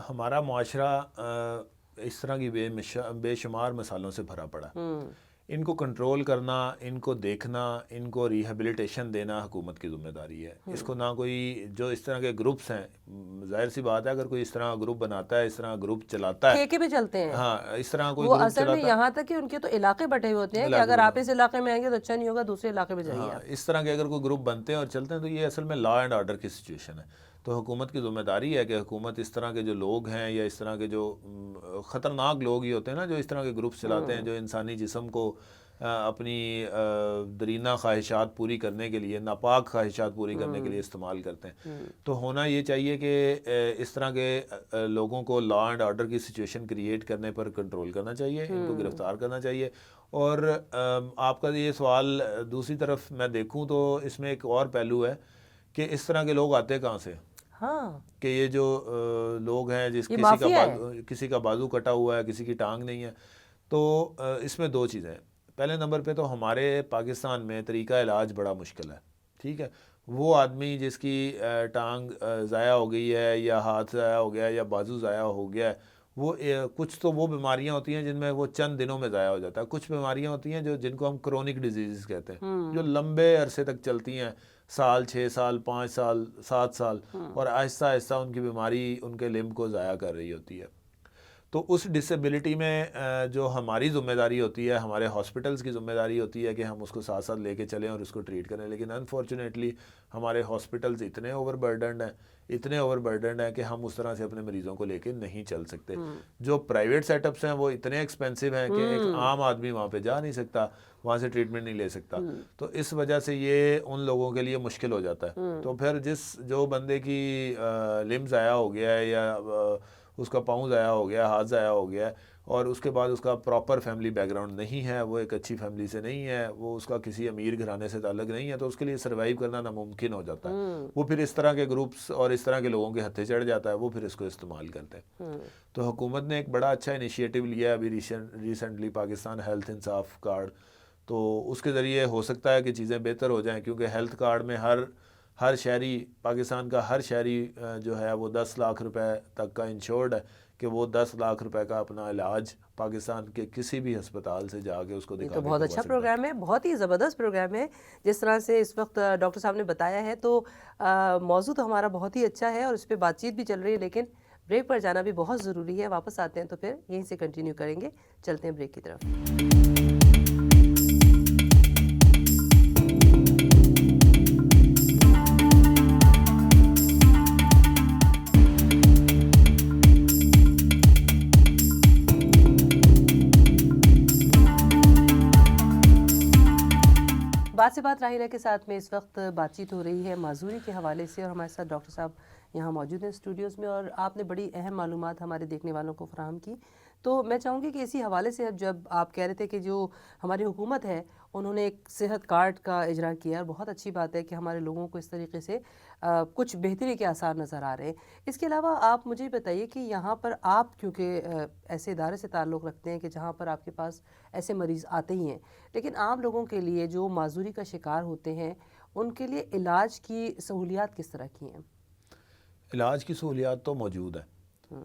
Speaker 1: ہمارا معاشرہ اس طرح کی بے شمار مثالوں سے بھرا پڑا. ان کو کنٹرول کرنا، ان کو دیکھنا، ان کو ریہیبلیٹیشن دینا حکومت کی ذمہ داری ہے. اس کو نہ کوئی جو اس طرح کے گروپس ہیں، ظاہر سی بات ہے اگر کوئی اس طرح گروپ بناتا ہے، اس طرح گروپ چلاتا ہے،
Speaker 2: ٹھیکے پہ چلتے ہیں.
Speaker 1: ہاں اس طرح کوئی
Speaker 2: وہ
Speaker 1: گروپ
Speaker 2: اصل میں
Speaker 1: چلاتا ہے،
Speaker 2: یہاں تک کہ ان کے تو علاقے بٹے ہوئے ہوتے ہیں کہ اگر آپ اس علاقے میں آئیں گے تو اچھا نہیں ہوگا، دوسرے علاقے میں جائیے آپ.
Speaker 1: اس طرح کے اگر کوئی گروپ بنتے ہیں اور چلتے ہیں تو یہ اصل میں لا اینڈ آرڈر کی سچویشن ہے. تو حکومت کی ذمہ داری ہے کہ حکومت اس طرح کے جو لوگ ہیں یا اس طرح کے جو خطرناک لوگ ہی ہوتے ہیں نا جو اس طرح کے گروپس چلاتے ہیں، جو انسانی جسم کو اپنی درینہ خواہشات پوری کرنے کے لیے، ناپاک خواہشات پوری کرنے کے لیے استعمال کرتے ہیں. تو ہونا یہ چاہیے کہ اس طرح کے لوگوں کو لا اینڈ آرڈر کی سچویشن کریٹ کرنے پر کنٹرول کرنا چاہیے، ان کو گرفتار کرنا چاہیے. اور آپ کا یہ سوال دوسری طرف میں دیکھوں تو اس میں ایک اور پہلو ہے کہ اس طرح کے لوگ آتے کہاں سے؟ کہ یہ جو لوگ ہیں کسی کا بازو کٹا ہوا ہے، کسی کی ٹانگ نہیں ہے. تو اس میں دو چیزیں ہیں. پہلے نمبر پہ تو ہمارے پاکستان میں طریقہ علاج بڑا مشکل ہے. ٹھیک ہے. وہ آدمی جس کی ٹانگ ضائع ہو گئی ہے یا ہاتھ ضائع ہو گیا ہے یا بازو ضائع ہو گیا ہے، وہ کچھ تو وہ بیماریاں ہوتی ہیں جن میں وہ چند دنوں میں ضائع ہو جاتا ہے. کچھ بیماریاں ہوتی ہیں جن کو ہم کرونک ڈیزیز کہتے ہیں، جو لمبے عرصے تک چلتی ہیں، سال، 6 سال، 5 سال، 7 سال، اور آہستہ آہستہ ان کی بیماری ان کے لمب کو ضائع کر رہی ہوتی ہے. تو اس ڈسیبلٹی میں جو ہماری ذمہ داری ہوتی ہے، ہمارے ہاسپٹلس کی ذمہ داری ہوتی ہے کہ ہم اس کو ساتھ ساتھ لے کے چلیں اور اس کو ٹریٹ کریں. لیکن انفارچونیٹلی ہمارے ہاسپٹلز اتنے اوور برڈنڈ ہیں کہ ہم اس طرح سے اپنے مریضوں کو لے کے نہیں چل سکتے. جو پرائیویٹ سیٹ اپس ہیں وہ اتنے ایکسپینسو ہیں کہ ایک عام آدمی وہاں پہ جا نہیں سکتا، وہاں سے ٹریٹمنٹ نہیں لے سکتا. تو اس وجہ سے یہ ان لوگوں کے لیے مشکل ہو جاتا ہے. تو پھر جو بندے کی لمب ضائع ہو گیا ہے یا اس کا پاؤں ضائع ہو گیا، ہاتھ ضائع ہو گیا ہے، اور اس کے بعد اس کا پراپر فیملی بیک گراؤنڈ نہیں ہے، وہ ایک اچھی فیملی سے نہیں ہے، وہ اس کا کسی امیر گھرانے سے تعلق نہیں ہے، تو اس کے لیے سروائیو کرنا ناممکن ہو جاتا ہے. وہ پھر اس طرح کے گروپس اور اس طرح کے لوگوں کے ہتھے چڑھ جاتا ہے، وہ پھر اس کو استعمال کرتے ہیں. تو حکومت نے ایک بڑا اچھا انیشیٹو لیا ہے ابھی ریسنٹلی، پاکستان ہیلتھ انصاف کارڈ. تو اس کے ذریعے ہو سکتا ہے کہ چیزیں بہتر ہو جائیں، کیونکہ ہیلتھ کارڈ میں ہر شہری، پاکستان کا ہر شہری جو ہے وہ 10 لاکھ روپے تک کا انشورڈ ہے کہ وہ 10 لاکھ روپے کا اپنا علاج پاکستان کے کسی بھی ہسپتال سے جا کے اس کو
Speaker 2: یہ
Speaker 1: دکھا
Speaker 2: تو
Speaker 1: کے
Speaker 2: بہت
Speaker 1: کروا
Speaker 2: اچھا
Speaker 1: سکتا ہے۔
Speaker 2: پروگرام ہے، بہت ہی زبردست پروگرام ہے جس طرح سے اس وقت ڈاکٹر صاحب نے بتایا ہے. تو موضوع تو ہمارا بہت ہی اچھا ہے اور اس پہ بات چیت بھی چل رہی ہے، لیکن بریک پر جانا بھی بہت ضروری ہے. واپس آتے ہیں تو پھر یہیں سے کنٹینیو کریں گے. چلتے ہیں بریک کی طرف. بات سے بات راہیلہ کے ساتھ میں اس وقت بات چیت ہو رہی ہے معذوری کے حوالے سے، اور ہمارے ساتھ ڈاکٹر صاحب یہاں موجود ہیں اسٹوڈیوز میں، اور آپ نے بڑی اہم معلومات ہمارے دیکھنے والوں کو فراہم کی. تو میں چاہوں گی کہ اسی حوالے سے جب آپ کہہ رہے تھے کہ جو ہماری حکومت ہے انہوں نے ایک صحت کارڈ کا اجرا کیا، اور بہت اچھی بات ہے کہ ہمارے لوگوں کو اس طریقے سے کچھ بہتری کے آثار نظر آ رہے ہیں. اس کے علاوہ آپ مجھے بتائیے کہ یہاں پر آپ کیونکہ ایسے ادارے سے تعلق رکھتے ہیں کہ جہاں پر آپ کے پاس ایسے مریض آتے ہی ہیں، لیکن عام لوگوں کے لیے جو معذوری کا شکار ہوتے ہیں ان کے لیے علاج کی سہولیات کس طرح کی ہیں؟
Speaker 1: علاج کی سہولیات تو موجود ہے،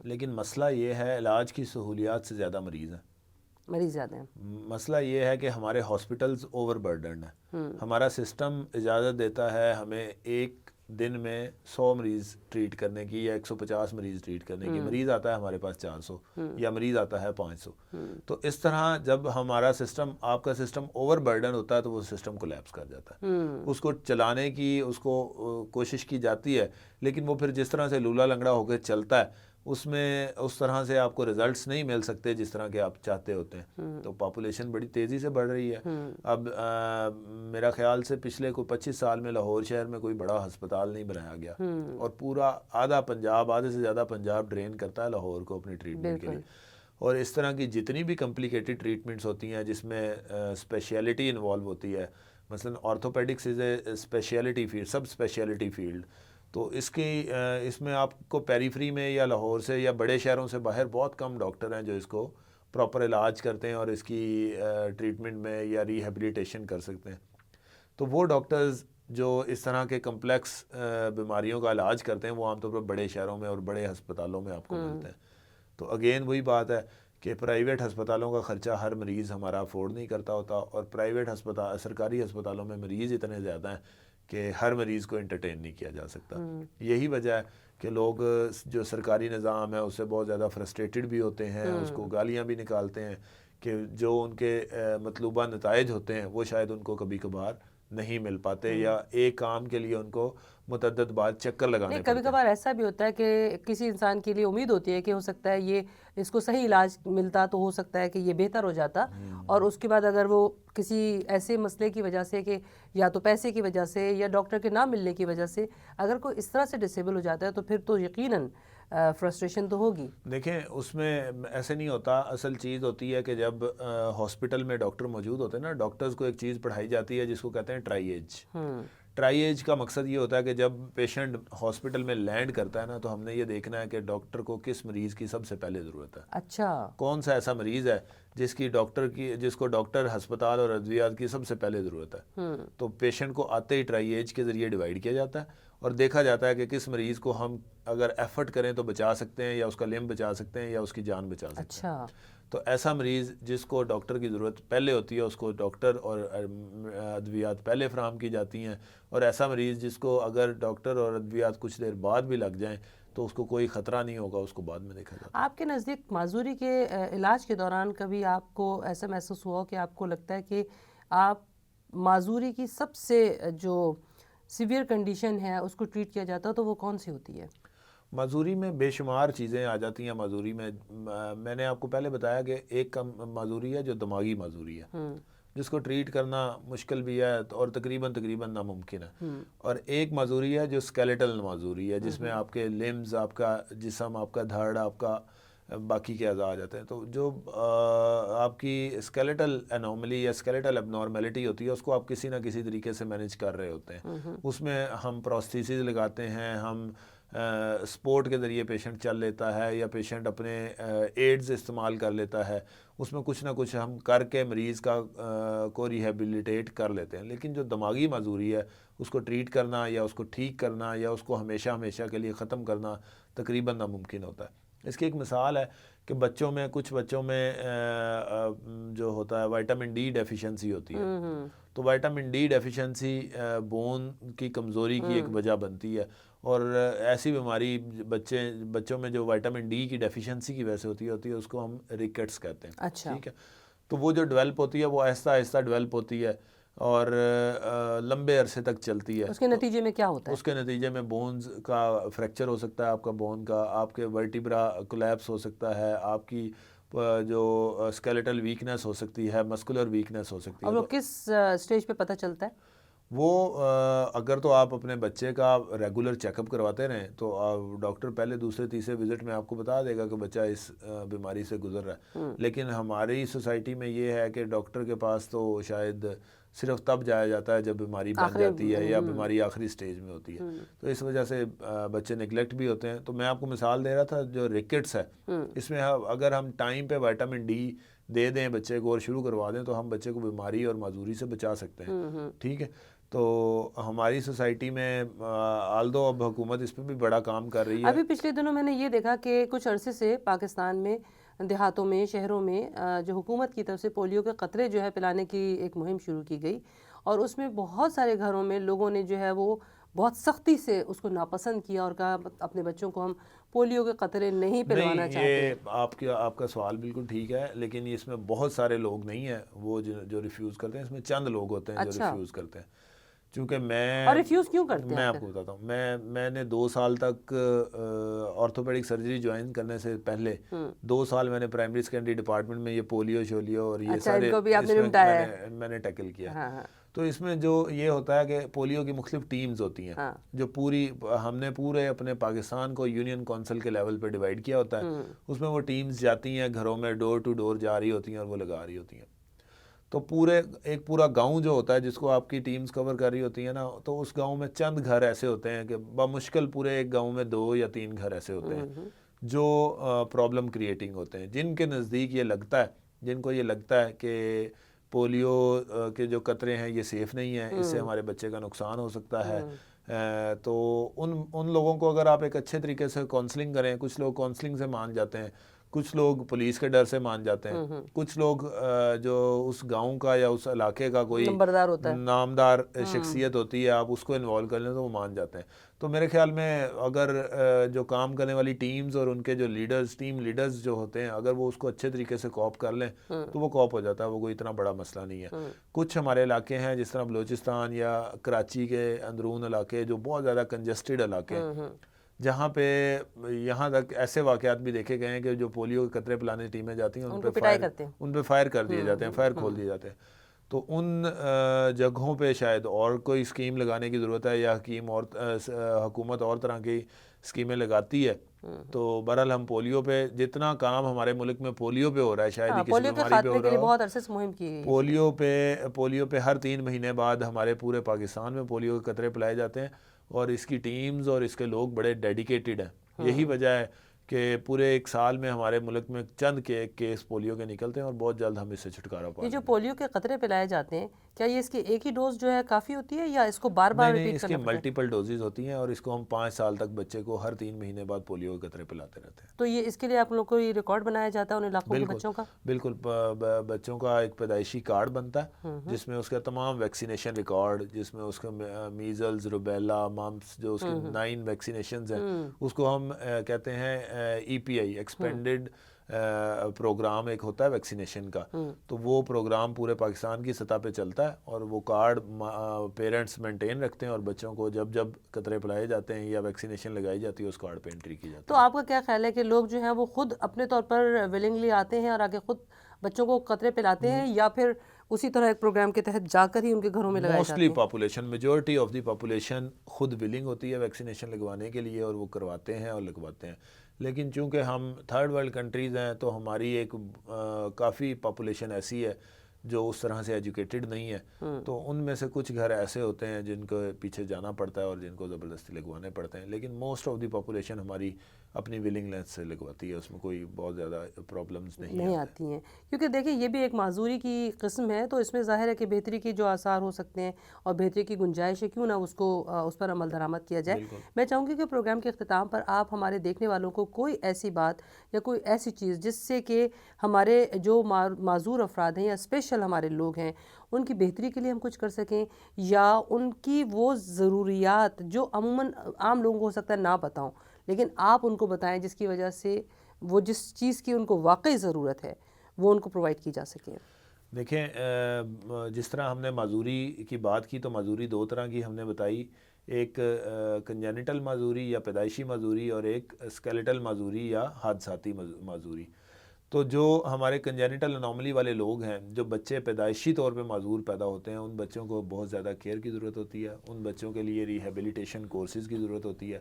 Speaker 1: لیکن مسئلہ یہ ہے علاج کی سہولیات سے زیادہ مریض ہیں.
Speaker 2: مریض زیادہ ہیں.
Speaker 1: مسئلہ یہ ہے کہ ہمارے ہاسپٹلز اوور برڈنڈ ہیں. ہمارا سسٹم اجازت دیتا ہے ہمیں ایک دن میں 100 مریض ٹریٹ کرنے کی یا 150 مریض ٹریٹ کرنے کی. مریض آتا ہے ہمارے پاس 400 یا مریض آتا ہے 500. تو اس طرح جب ہمارا سسٹم، آپ کا سسٹم اوور برڈن ہوتا ہے تو وہ سسٹم کولیپس کر جاتا ہے. اس کو چلانے کی اس کو کوشش کی جاتی ہے، لیکن وہ پھر جس طرح سے لولا لنگڑا ہو کے چلتا ہے اس میں اس طرح سے آپ کو ریزلٹس نہیں مل سکتے جس طرح کے آپ چاہتے ہوتے ہیں. تو پاپولیشن بڑی تیزی سے بڑھ رہی ہے. اب میرا خیال سے پچھلے کوئی 25 سال میں لاہور شہر میں کوئی بڑا ہسپتال نہیں بنایا گیا، اور پورا آدھا پنجاب، آدھے سے زیادہ پنجاب ڈرین کرتا ہے لاہور کو اپنی ٹریٹمنٹ کے لیے. اور اس طرح کی جتنی بھی کمپلیکیٹڈ ٹریٹمنٹس ہوتی ہیں جس میں اسپیشلٹی انوالو ہوتی ہے، مثلا آرتھوپیڈکس از اے اسپیشلٹی فیلڈ، سب اسپیشلٹی فیلڈ. تو اس میں آپ کو پیریفری میں یا لاہور سے یا بڑے شہروں سے باہر بہت کم ڈاکٹر ہیں جو اس کو پراپر علاج کرتے ہیں اور اس کی ٹریٹمنٹ میں یا ریہیبلیٹیشن کر سکتے ہیں. تو وہ ڈاکٹرز جو اس طرح کے کمپلیکس بیماریوں کا علاج کرتے ہیں وہ عام طور پر بڑے شہروں میں اور بڑے ہسپتالوں میں آپ کو ملتے ہیں. تو اگین وہی بات ہے کہ پرائیویٹ ہسپتالوں کا خرچہ ہر مریض ہمارا افورڈ نہیں کرتا ہوتا، اور پرائیویٹ ہسپتال، سرکاری ہسپتالوں میں مریض اتنے زیادہ ہیں کہ ہر مریض کو انٹرٹین نہیں کیا جا سکتا. یہی وجہ ہے کہ لوگ جو سرکاری نظام ہے اس سے بہت زیادہ فرسٹریٹڈ بھی ہوتے ہیں، اس کو گالیاں بھی نکالتے ہیں کہ جو ان کے مطلوبہ نتائج ہوتے ہیں وہ شاید ان کو کبھی کبھار نہیں مل پاتے، یا ایک کام کے لیے ان کو متعدد بار چکر لگانے
Speaker 2: نہیں،
Speaker 1: پڑتے
Speaker 2: کبھی
Speaker 1: ہیں.
Speaker 2: کبھار ایسا بھی ہوتا ہے کہ کسی انسان کے لیے امید ہوتی ہے کہ ہو سکتا ہے یہ اس کو صحیح علاج ملتا تو ہو سکتا ہے کہ یہ بہتر ہو جاتا، اور اس کے بعد اگر وہ کسی ایسے مسئلے کی وجہ سے کہ یا تو پیسے کی وجہ سے یا ڈاکٹر کے نہ ملنے کی وجہ سے اگر کوئی اس طرح سے ڈسیبل ہو جاتا ہے تو پھر تو یقیناً فرسٹریشن تو ہوگی.
Speaker 1: دیکھیں اس میں ایسے نہیں ہوتا. اصل چیز ہوتی ہے کہ جب ہاسپٹل میں ڈاکٹر موجود ہوتے ہیں نا، ڈاکٹرز کو ایک چیز پڑھائی جاتی ہے جس کو کہتے ہیں ٹرائی ایج. ٹرائی ایج کا مقصد یہ ہوتا ہے کہ جب پیشنٹ ہاسپٹل میں لینڈ کرتا ہے نا تو ہم نے یہ دیکھنا ہے کہ ڈاکٹر کو کس مریض کی سب سے پہلے ضرورت ہے.
Speaker 2: اچھا.
Speaker 1: کون سا ایسا مریض ہے جس کو ڈاکٹر ہسپتال اور ادویات کی سب سے پہلے ضرورت ہے. تو پیشنٹ کو آتے ہی ٹرائی ایج کے ذریعے ڈیوائیڈ کیا جاتا ہے اور دیکھا جاتا ہے کہ کس مریض کو ہم اگر ایفرٹ کریں تو بچا سکتے ہیں، یا اس کا لمب بچا سکتے ہیں، یا اس کی جان بچا سکتے ہیں.
Speaker 2: اچھا.
Speaker 1: تو ایسا مریض جس کو ڈاکٹر کی ضرورت پہلے ہوتی ہے اس کو ڈاکٹر اور ادویات پہلے فراہم کی جاتی ہیں، اور ایسا مریض جس کو اگر ڈاکٹر اور ادویات کچھ دیر بعد بھی لگ جائیں تو اس کو کوئی خطرہ نہیں ہوگا، اس کو بعد میں دیکھا جاتا ہے.
Speaker 2: آپ کے نزدیک معذوری کے علاج کے دوران کبھی آپ کو ایسا محسوس ہوا کہ آپ کو لگتا ہے کہ آپ معذوری کی سب سے جو سیویئر کنڈیشن ہے اس کو ٹریٹ کیا جاتا تو وہ کون سی ہوتی ہے؟
Speaker 1: معذوری میں بے شمار چیزیں آ جاتی ہیں. معذوری میں میں نے آپ کو پہلے بتایا کہ ایک معذوری ہے جو دماغی معذوری ہے، جس کو ٹریٹ کرنا مشکل بھی ہے اور تقریباً ناممکن ہے. اور ایک معذوری ہے جو اسکیلیٹل معذوری ہے، جس میں آپ کے لمز، آپ کا جسم، آپ کا دھڑ، آپ کا باقی کے اعضاء آ جاتے ہیں. تو جو آپ کی اسکیلیٹل انوملی یا اسکیلیٹل اب نارمیلٹی ہوتی ہے اس کو آپ کسی نہ کسی طریقے سے مینیج کر رہے ہوتے ہیں. اس میں ہم پروستھیسز لگاتے ہیں، ہم سپورٹ کے ذریعے پیشنٹ چل لیتا ہے، یا پیشنٹ اپنے ایڈز استعمال کر لیتا ہے. اس میں کچھ نہ کچھ ہم کر کے مریض کو ریہیبلیٹیٹ کر لیتے ہیں. لیکن جو دماغی معذوری ہے اس کو ٹریٹ کرنا یا اس کو ٹھیک کرنا یا اس کو ہمیشہ کے لیے ختم کرنا تقریباً ناممکن ہوتا ہے. اس کی ایک مثال ہے کہ بچوں میں کچھ بچوں میں جو ہوتا ہے وائٹامن ڈی ڈیفیشنسی ہوتی ہے. تو وائٹامن ڈی ڈیفیشنسی بون کی کمزوری کی ایک وجہ بنتی ہے, اور ایسی بیماری بچوں میں جو وائٹامن ڈی کی ڈیفیشنسی کی وجہ سے ہوتی ہے اس کو ہم ریکٹس کہتے ہیں.
Speaker 2: اچھا.
Speaker 1: ٹھیک ہے, تو وہ جو ڈیولپ ہوتی ہے وہ آہستہ آہستہ ڈیولپ ہوتی ہے اور لمبے عرصے تک چلتی ہے.
Speaker 2: اس کے نتیجے میں کیا ہوتا ہے؟
Speaker 1: اس کے نتیجے میں بونز کا فریکچر ہو سکتا ہے, آپ کا بون کا, آپ کے ورٹیبرا کولیپس ہو سکتا ہے, آپ کی جو اسکیلیٹل ویکنس ہو سکتی ہے, مسکولر ویکنس ہو سکتی ہے.
Speaker 2: اور وہ کس سٹیج پہ پتہ چلتا ہے؟
Speaker 1: وہ اگر تو آپ اپنے بچے کا ریگولر چیک اپ کرواتے رہیں تو ڈاکٹر پہلے دوسرے تیسرے وزٹ میں آپ کو بتا دے گا کہ بچہ اس بیماری سے گزر رہا ہے. لیکن ہماری سوسائٹی میں یہ ہے کہ ڈاکٹر کے پاس تو شاید صرف تب جایا جاتا ہے جب بیماری بن جاتی ہے یا بیماری آخری سٹیج میں ہوتی ہے. تو اس وجہ سے بچے نگلیکٹ بھی ہوتے ہیں. تو میں آپ کو مثال دے رہا تھا جو ریکٹس ہے, اس میں اگر ہم ٹائم پہ وائٹامن ڈی دے دیں بچے کو اور شروع کروا دیں تو ہم بچے کو بیماری اور معذوری سے بچا سکتے ہیں. ٹھیک ہے, تو ہماری سوسائٹی میں آلدو اب حکومت اس پہ بھی بڑا کام کر رہی ہے.
Speaker 2: ابھی پچھلے دنوں میں نے یہ دیکھا کہ کچھ عرصے سے پاکستان میں دیہاتوں میں, شہروں میں جو حکومت کی طرف سے پولیو کے قطرے جو ہے پلانے کی ایک مہم شروع کی گئی, اور اس میں بہت سارے گھروں میں لوگوں نے جو ہے وہ بہت سختی سے اس کو ناپسند کیا اور کہا اپنے بچوں کو ہم پولیو کے قطرے نہیں پلوانا چاہتے.
Speaker 1: یہ آپ کا سوال بالکل ٹھیک ہے, لیکن اس میں بہت سارے لوگ نہیں ہیں وہ جو ریفیوز کرتے ہیں. اس میں چند لوگ ہوتے ہیں جو ریفیوز کرتے ہیں. چونکہ
Speaker 2: اور ریفیوز کیوں کرتے ہیں؟
Speaker 1: میں آپ کو بتاتا ہوں, میں نے 2 سال تک آرتھوپیڈک سرجری جوائن کرنے سے پہلے 2 سال میں نے پرائمری سیکنڈری ڈپارٹمنٹ میں یہ پولیو شولیو اور یہ سارے میں نے ٹیکل کیا. تو اس میں جو یہ ہوتا ہے کہ پولیو کی مختلف ٹیمز ہوتی ہیں جو ہم نے پورے اپنے پاکستان کو یونین کونسل کے لیول پہ ڈیوائیڈ کیا ہوتا ہے. اس میں وہ ٹیمز جاتی ہیں گھروں میں, ڈور ٹو ڈور جا رہی ہوتی ہیں اور وہ لگا رہی ہوتی ہیں. تو ایک پورا گاؤں جو ہوتا ہے جس کو آپ کی ٹیمز کور کر رہی ہوتی ہیں نا, تو اس گاؤں میں چند گھر ایسے ہوتے ہیں کہ بمشکل پورے ایک گاؤں میں 2 یا 3 گھر ایسے ہوتے ہیں جو پرابلم کریٹنگ ہوتے ہیں, جن کے نزدیک یہ لگتا ہے, جن کو یہ لگتا ہے کہ پولیو کے جو قطرے ہیں یہ سیف نہیں ہیں, اس سے ہمارے بچے کا نقصان ہو سکتا ہے. تو ان لوگوں کو اگر آپ ایک اچھے طریقے سے کاؤنسلنگ کریں, کچھ لوگ کاؤنسلنگ سے مان جاتے ہیں, کچھ لوگ پولیس کے ڈر سے مان جاتے ہیں, کچھ لوگ جو اس گاؤں کا یا اس علاقے کا کوئی نامدار شخصیت ہوتی ہے آپ اس کو انوالو کر لیں تو وہ مان جاتے ہیں. تو میرے خیال میں اگر جو کام کرنے والی ٹیمز اور ان کے جو ٹیم لیڈرز جو ہوتے ہیں اگر وہ اس کو اچھے طریقے سے کوپ کر لیں تو وہ کوپ ہو جاتا ہے, وہ کوئی اتنا بڑا مسئلہ نہیں ہے. کچھ ہمارے علاقے ہیں جس طرح بلوچستان یا کراچی کے اندرون علاقے جو بہت زیادہ کنجسٹڈ علاقے ہیں, جہاں پہ یہاں تک ایسے واقعات بھی دیکھے گئے ہیں کہ جو پولیو کے قطرے پلانے ٹیمیں جاتی ہیں ان پہ فائر کر دیے جاتے ہیں, فائر کھول دیے جاتے ہیں. تو ان جگہوں پہ شاید اور کوئی اسکیم لگانے کی ضرورت ہے یا حکومت اور طرح کی اسکیمیں لگاتی ہے. تو بہرحال ہم پولیو پہ جتنا کام ہمارے ملک میں پولیو پہ ہو رہا ہے شاید ہی کسی بیماری پہ ہو رہا ہو. پولیو پہ ہر 3 مہینے بعد ہمارے پورے پاکستان میں پولیو کے قطرے پلائے جاتے ہیں, اور اس کی ٹیمز اور اس کے لوگ بڑے ڈیڈیکیٹڈ ہیں. یہی وجہ ہے کہ پورے 1 سال میں ہمارے ملک میں چند کیس پولیو کے نکلتے ہیں اور بہت جلد ہم اس سے چھٹکارا پائیں.
Speaker 2: یہ جو پولیو کے قطرے پلائے جاتے ہیں کیا یہ اس کی ایک ہی ڈوز جو ہے کافی ہوتی ہے یا اس کو بار بار ریپیٹ کرنا پڑتا ہے؟
Speaker 1: اس کی ملٹیپل ڈوزز ہوتی ہیں اور اس کو ہم 5 سال تک بچے کو ہر 3 مہینے بعد پولیو کے قطرے پلاتے رہتے ہیں.
Speaker 2: تو یہ اس کے لیے آپ لوگ کو یہ ریکارڈ بنایا جاتا ہے ان علاقوں کے بچوں کا؟
Speaker 1: بالکل, بچوں کا ایک پیدائشی کارڈ بنتا ہے جس میں اس کا تمام ویکسینیشن ریکارڈ, جس میں اس کا میزلز, روبیلا, ممپس جو اس کے 9 ویکسینیشنز ہیں اس کو ہم کہتے ہیں EPI ایکسپینڈڈ پروگرام ایک ہوتا ہے ویکسینیشن کا. تو وہ پروگرام پورے پاکستان کی سطح پہ چلتا ہے اور وہ کارڈ پیرنٹس مینٹین رکھتے ہیں اور بچوں کو جب قطرے پلائے جاتے ہیں یا ویکسینیشن لگائی جاتی ہے اس کارڈ پہ انٹری کی جاتی ہے.
Speaker 2: تو آپ کا کیا خیال ہے کہ لوگ جو ہیں وہ خود اپنے طور پر ولنگلی آتے ہیں اور آگے خود بچوں کو قطرے پلاتے ہیں یا پھر اسی طرح ایک پروگرام کے تحت جا کر ہی ان کے گھروں میں لگائے جاتے ہیں؟
Speaker 1: Mostly population, majority of the population خود ولنگ ہوتی ہے ویکسینیشن لگوانے کے لیے اور وہ کرواتے ہیں اور لگواتے ہیں. لیکن چونکہ ہم 3rd ورلڈ کنٹریز ہیں تو ہماری ایک کافی پاپولیشن ایسی ہے جو اس طرح سے ایجوکیٹڈ نہیں ہے، تو ان میں سے کچھ گھر ایسے ہوتے ہیں جن کو پیچھے جانا پڑتا ہے اور جن کو زبردستی لگوانے پڑتے ہیں، لیکن موسٹ آف دی پاپولیشن ہماری اپنی ولنگنیس سے لگواتی ہے، اس میں کوئی بہت زیادہ پرابلمز نہیں
Speaker 2: آتی ہیں. کیونکہ دیکھیں یہ بھی ایک معذوری کی قسم ہے، تو اس میں ظاہر ہے کہ بہتری کے جو آثار ہو سکتے ہیں اور بہتری کی گنجائش ہے، کیوں نہ اس پر عمل درآمد کیا جائے. میں چاہوں گی کہ پروگرام کے اختتام پر آپ ہمارے دیکھنے والوں کو کوئی ایسی بات یا کوئی ایسی چیز جس سے کہ ہمارے جو معذور افراد ہیں یا اسپیشل ہمارے لوگ ہیں ان کی بہتری کے لیے ہم کچھ کر سکیں، یا ان کی وہ ضروریات جو عموماً عام لوگوں کو ہو سکتا ہے نہ پتہ ہوں، لیکن آپ ان کو بتائیں جس کی وجہ سے وہ جس چیز کی ان کو واقعی ضرورت ہے وہ ان کو پرووائڈ کی جا سکے.
Speaker 1: دیکھیں جس طرح ہم نے معذوری کی بات کی، تو معذوری دو طرح کی ہم نے بتائی، ایک کنجینٹل معذوری یا پیدائشی معذوری، اور ایک اسکیلیٹل معذوری یا حادثاتی معذوری. تو جو ہمارے کنجینٹل انوملی والے لوگ ہیں، جو بچے پیدائشی طور پہ معذور پیدا ہوتے ہیں، ان بچوں کو بہت زیادہ کیئر کی ضرورت ہوتی ہے، ان بچوں کے لیے ریہیبلیٹیشن کورسز کی ضرورت ہوتی ہے.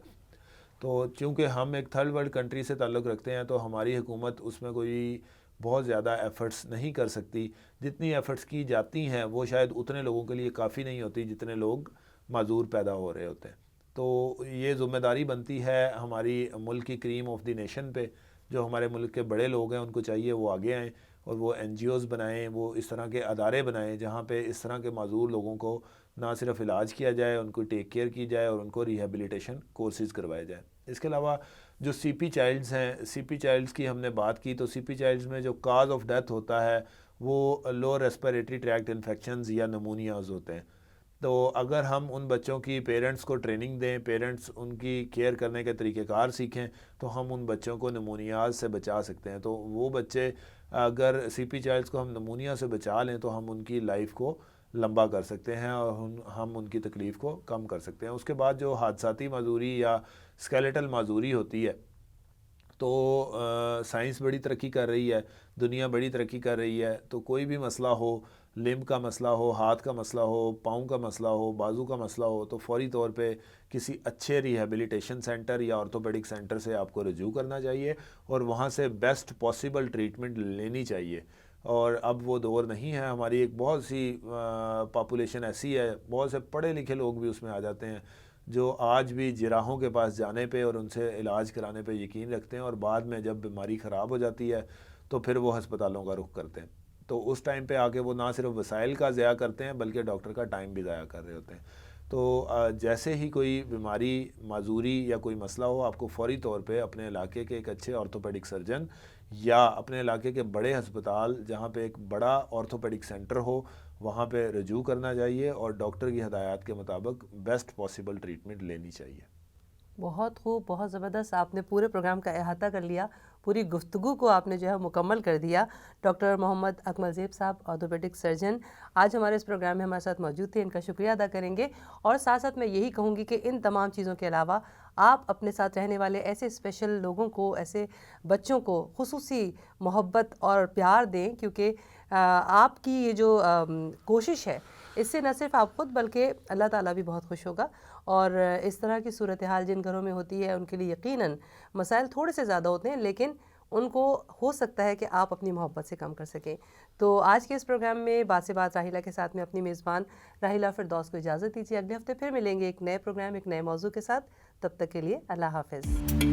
Speaker 1: تو چونکہ ہم ایک تھرڈ ورلڈ کنٹری سے تعلق رکھتے ہیں، تو ہماری حکومت اس میں کوئی بہت زیادہ ایفرٹس نہیں کر سکتی. جتنی ایفرٹس کی جاتی ہیں وہ شاید اتنے لوگوں کے لیے کافی نہیں ہوتی جتنے لوگ معذور پیدا ہو رہے ہوتے ہیں. تو یہ ذمہ داری بنتی ہے ہماری ملک کی کریم آف دی نیشن پہ. جو ہمارے ملک کے بڑے لوگ ہیں ان کو چاہیے وہ آگے آئیں اور وہ این جی اوز بنائیں، وہ اس طرح کے ادارے بنائیں جہاں پہ اس طرح کے معذور لوگوں کو نہ صرف علاج کیا جائے، ان کو ٹیک کیئر کی جائے اور ان کو ریہیبلیٹیشن کورسز کروائے جائیں. اس کے علاوہ جو سی پی چائلڈز ہیں، سی پی چائلڈز کی ہم نے بات کی، تو سی پی چائلڈز میں جو کاز آف ڈیتھ ہوتا ہے وہ لوور ریسپیریٹری ٹریکٹ انفیکشنز یا نمونیاز ہوتے ہیں. تو اگر ہم ان بچوں کی پیرنٹس کو ٹریننگ دیں، پیرنٹس ان کی کیئر کرنے کے طریقہ کار سیکھیں، تو ہم ان بچوں کو نمونیاز سے بچا سکتے ہیں. تو وہ بچے اگر سی پی چائلڈز کو ہم نمونیا سے بچا لیں تو ہم ان کی لائف کو لمبا کر سکتے ہیں اور ہم ان کی تکلیف کو کم کر سکتے ہیں. اس کے بعد جو حادثاتی معذوری یا اسکیلیٹل معذوری ہوتی ہے، تو سائنس بڑی ترقی کر رہی ہے، دنیا بڑی ترقی کر رہی ہے، تو کوئی بھی مسئلہ ہو، لمب کا مسئلہ ہو، ہاتھ کا مسئلہ ہو، پاؤں کا مسئلہ ہو، بازو کا مسئلہ ہو، تو فوری طور پہ کسی اچھے ریہیبلیٹیشن سینٹر یا آرتھوپیڈک سینٹر سے آپ کو رجوع کرنا چاہیے اور وہاں سے بیسٹ پاسبل ٹریٹمنٹ لینی چاہیے. اور اب وہ دور نہیں ہے. ہماری ایک بہت سی پاپولیشن ایسی ہے، بہت سے پڑھے لکھے لوگ بھی اس میں آ جاتے ہیں، جو آج بھی جراحوں کے پاس جانے پہ اور ان سے علاج کرانے پہ یقین رکھتے ہیں، اور بعد میں جب بیماری خراب ہو جاتی ہے تو پھر وہ ہسپتالوں کا رخ کرتے ہیں. تو اس ٹائم پہ آ کے وہ نہ صرف وسائل کا ضیاع کرتے ہیں بلکہ ڈاکٹر کا ٹائم بھی ضائع کر رہے ہوتے ہیں. تو جیسے ہی کوئی بیماری، معذوری یا کوئی مسئلہ ہو، آپ کو فوری طور پہ اپنے علاقے کے ایک اچھے آرتھوپیڈک سرجن یا اپنے علاقے کے بڑے ہسپتال جہاں پہ ایک بڑا آرتھوپیڈک سینٹر ہو وہاں پہ رجوع کرنا چاہیے اور ڈاکٹر کی ہدایات کے مطابق بیسٹ پاسبل ٹریٹمنٹ لینی چاہیے.
Speaker 2: بہت خوب، بہت زبردست. آپ نے پورے پروگرام کا احاطہ کر لیا، پوری گفتگو کو آپ نے جو ہے مکمل کر دیا. ڈاکٹر محمد اکمل زیب صاحب، آرتھوپیڈک سرجن، آج ہمارے اس پروگرام میں ہمارے ساتھ موجود تھے. ان کا شکریہ ادا کریں گے، اور ساتھ ساتھ میں یہی کہوں گی کہ ان تمام چیزوں کے علاوہ آپ اپنے ساتھ رہنے والے ایسے اسپیشل لوگوں کو، ایسے بچوں کو خصوصی محبت اور پیار دیں، کیونکہ آپ کی یہ جو کوشش ہے اس سے نہ صرف آپ خود بلکہ اللہ تعالیٰ بھی بہت خوش ہوگا. اور اس طرح کی صورتحال جن گھروں میں ہوتی ہے ان کے لیے یقیناً مسائل تھوڑے سے زیادہ ہوتے ہیں، لیکن ان کو ہو سکتا ہے کہ آپ اپنی محبت سے کم کر سکیں. تو آج کے اس پروگرام میں بات سے بات راحیلہ کے ساتھ میں اپنی میزبان راحیلہ فردوس کو اجازت دیجیے. اگلے ہفتے پھر ملیں گے ایک نئے پروگرام، ایک نئے موضوع کے ساتھ. تب تک کے لیے اللہ حافظ.